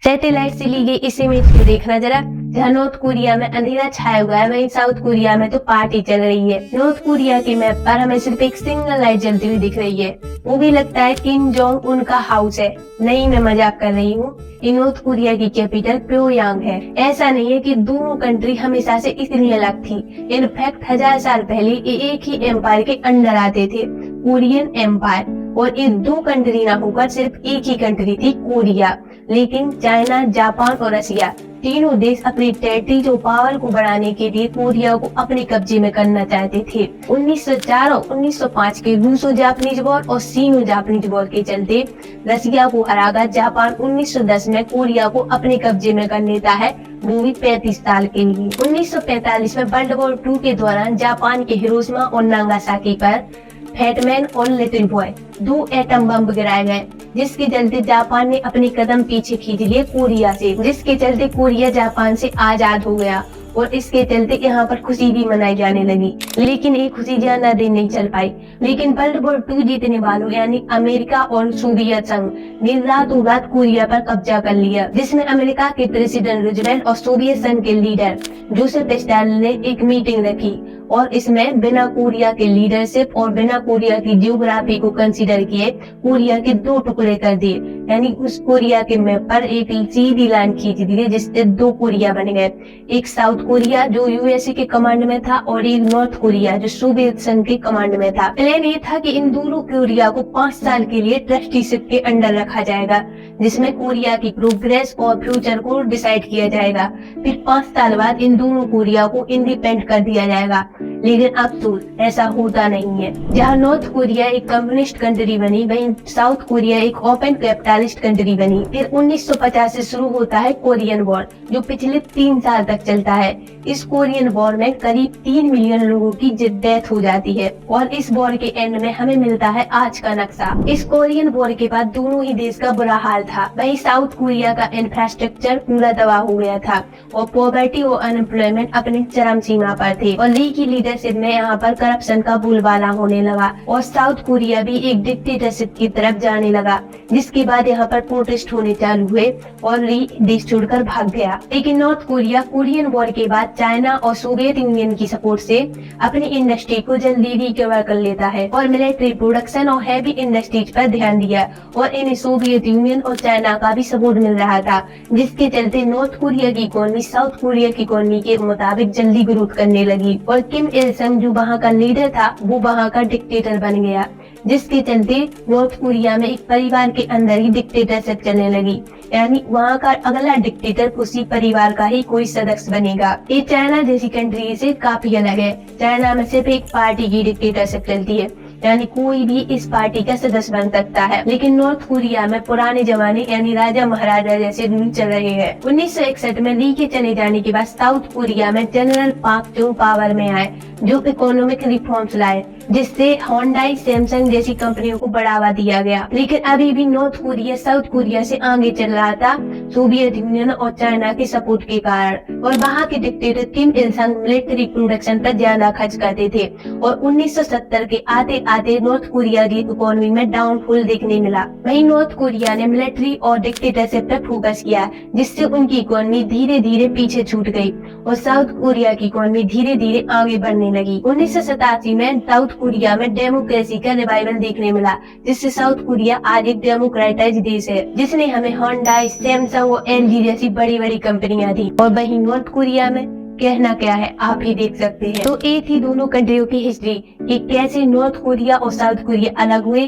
Satellite से ली गई इस इमेज को देखना जरा, जहाँ नॉर्थ कोरिया में अंधेरा छाया हुआ है, वहीं साउथ कोरिया में तो पार्टी चल रही है। नॉर्थ कोरिया के मैप पर हमें सिर्फ एक सिंगल लाइट जलती हुई दिख रही है। वो भी लगता है किम जोंग उनका हाउस है। नहीं, मैं मजाक कर रही हूँ। ये नॉर्थ कोरिया की कैपिटल प्योंगयांग है। ऐसा नहीं है कि दोनों कंट्री हमेशा से इतनी अलग थी। इनफैक्ट 1000 साल पहले ये एक ही एम्पायर के अंडर आते थे, कोरियन एम्पायर। और ये दो कंट्री ना होकर सिर्फ एक ही कंट्री थी, कोरिया। लेकिन चाइना, जापान और रसिया तीनों देश अपनी टेरिटरी और पावर को बढ़ाने के लिए कोरिया को अपने कब्जे में करना चाहते थे। 1904 और 1905 के रूसो जापानीज वॉर और सीनो जापानीज वॉर के चलते रसिया को हराकर जापान 1910 में कोरिया को अपने कब्जे में कर लेता है, वो भी 35 साल के लिए। 1945 में वर्ल्ड वॉर 2 के दौरान जापान के हिरोशिमा और नागासाकी पर फैटमैन और लिटिल बॉय 2 एटम बम गिराए गए, जिसके चलते जापान ने अपने कदम पीछे खींच लिए कोरिया से, जिसके चलते कोरिया जापान से आजाद हो गया। और इसके चलते यहाँ पर खुशी भी मनाई जाने लगी। लेकिन ये खुशी ज्यादा दिन नहीं चल पाई। लेकिन वर्ल्ड वॉर 2 जीतने वालों यानी अमेरिका और सोवियत संघ ने रातों रात कोरिया पर कब्जा कर लिया, जिसमें अमेरिका के प्रेसिडेंट रूजवेल्ट और सोवियत संघ के लीडर जोसेफ स्टालिन ने एक मीटिंग रखी और इसमें बिना कोरिया के लीडरशिप और बिना कोरिया की जियोग्राफी को कंसीडर किए कोरिया के 2 टुकड़े कर दिए। यानी उस कोरिया के मैप पर एक सीधी लाइन खींच दी गई, जिससे 2 कोरिया बन गए। एक साउथ कोरिया जो यूएसए के कमांड में था और एक नॉर्थ कोरिया जो सोवियत संघ के कमांड में था। प्लान ये था कि इन दोनों कोरिया को 5 साल के लिए ट्रस्टीशिप के अंडर रखा जाएगा, जिसमें कोरिया की प्रोग्रेस और फ्यूचर को डिसाइड किया जाएगा। फिर 5 साल बाद इन दोनों कोरिया को इंडिपेंडेंट कर दिया जाएगा। लेकिन अफसोस ऐसा होता नहीं है। जहाँ नॉर्थ कोरिया एक कम्युनिस्ट कंट्री बनी, वहीं साउथ कोरिया एक ओपन कैपिटलिस्ट कंट्री बनी। फिर 1950 से शुरू होता है कोरियन वॉर, जो पिछले 3 साल तक चलता है। इस कोरियन वॉर में करीब 3 मिलियन लोगों की डेथ हो जाती है और इस वॉर के एंड में हमें मिलता है आज का नक्शा। इस कोरियन वॉर के बाद दोनों ही देश का बुरा हाल था। वहीं साउथ कोरिया का इंफ्रास्ट्रक्चर पूरा तबाह हो गया था और पॉवर्टी और अनएम्प्लॉयमेंट अपनी चरम सीमा पर थे और ली की लीडरशिप में यहाँ पर करप्शन का बोलबाला होने लगा और साउथ कोरिया भी एक डिक्टेटरशिप की तरफ जाने लगा, जिसके बाद यहाँ पर प्रोटेस्ट होने चालू हुए और ली देश छोड़कर भाग गया। लेकिन नॉर्थ कोरिया कोरियन वॉर के बाद चाइना और सोवियत यूनियन की सपोर्ट से अपनी इंडस्ट्री को जल्दी रिकवर कर लेता है और मिलिट्री प्रोडक्शन और हैवी इंडस्ट्रीज पर ध्यान दिया और इन्हें सोवियत यूनियन और चाइना का भी सपोर्ट मिल रहा था, जिसके चलते नॉर्थ कोरिया की इकोनॉमी साउथ कोरिया की इकोनॉमी के मुताबिक जल्दी ग्रोथ करने लगी और किम इल संग जो वहाँ का लीडर था वो वहाँ का डिक्टेटर बन गया, जिसके चलते नॉर्थ कोरिया में एक परिवार के अंदर ही डिक्टेटरशिप चलने लगी। यानी वहाँ का अगला डिक्टेटर उसी परिवार का ही कोई सदस्य बनेगा। ये चाइना जैसी कंट्री से काफी अलग है। चाइना में सिर्फ एक पार्टी की डिक्टेटरशिप चलती है, यानी कोई भी इस पार्टी का सदस्य बन सकता है। लेकिन नॉर्थ कोरिया में पुराने जमाने यानी राजा महाराजा जैसे रूल चल रहे हैं। 1961 में ली के चले जाने के बाद साउथ कोरिया में जनरल पाक चुंग पावर में आए, जो इकोनॉमिक रिफॉर्म्स लाए, जिससे होंडाई, सैमसंग जैसी कंपनियों को बढ़ावा दिया गया। लेकिन अभी भी नॉर्थ कोरिया साउथ कोरिया से आगे चल रहा था सोवियत यूनियन और चाइना के सपोर्ट के कारण। और वहाँ के डिक्टेटर किम इल संग मिलिट्री प्रोडक्शन पर ज्यादा खर्च करते थे और 1970 के आते आते नॉर्थ कोरिया की इकोनॉमी में डाउनफॉल देखने मिला। वहीं नॉर्थ कोरिया ने मिलिट्री और डिक्टेटरशिप पर फोकस किया, जिससे उनकी इकोनॉमी धीरे धीरे पीछे छूट गई और साउथ कोरिया की इकोनॉमी धीरे धीरे आगे बढ़ने लगी। 1987 में साउथ कोरिया में डेमोक्रेसी का रिवाइवल देखने मिला, जिससे साउथ कोरिया आज एक डेमोक्रेटाइज देश है, जिसने हमें होंडाई, सैमसंग और एलजी जैसी बड़ी बड़ी कंपनियां दी। और वहीं नॉर्थ कोरिया में कहना क्या है आप ही देख सकते हैं। तो ये थी दोनों कंट्रियों की हिस्ट्री कि कैसे नॉर्थ कोरिया और साउथ कोरिया अलग हुए